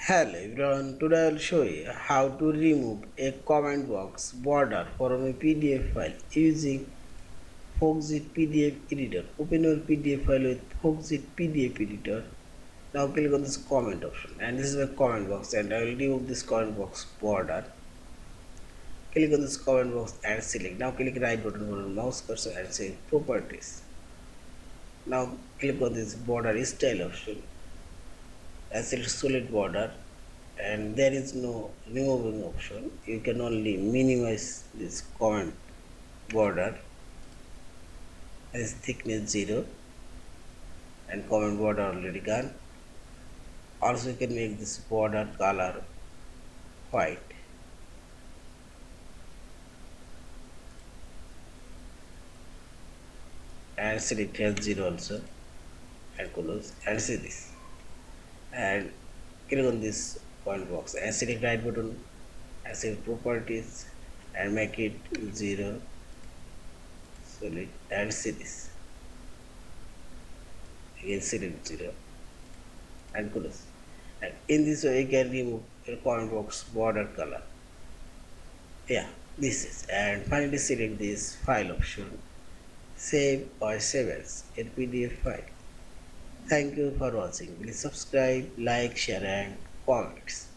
Hello everyone, today I will show you how to remove a comment box border from a PDF file using Foxit PDF Editor. Open your PDF file with Foxit PDF Editor. Now click on this comment option and this is a comment box and I will remove this comment box border. Click on this comment box and select. Now click right button on your mouse cursor and say properties. Now click on this border style option and select solid border, and there is no removing option. You can only minimize this comment border as thickness 0 and comment border already gone. Also you can make this border color white and select as 0 also and close and see this and click on this point box and select right button and save properties and make it 0 solid and see this again select 0 and close. And in this way you can remove a comment box border color. Yeah, this is, and finally select this file option, save or save as a PDF file. Thank you for watching. Please subscribe, like, share and comments.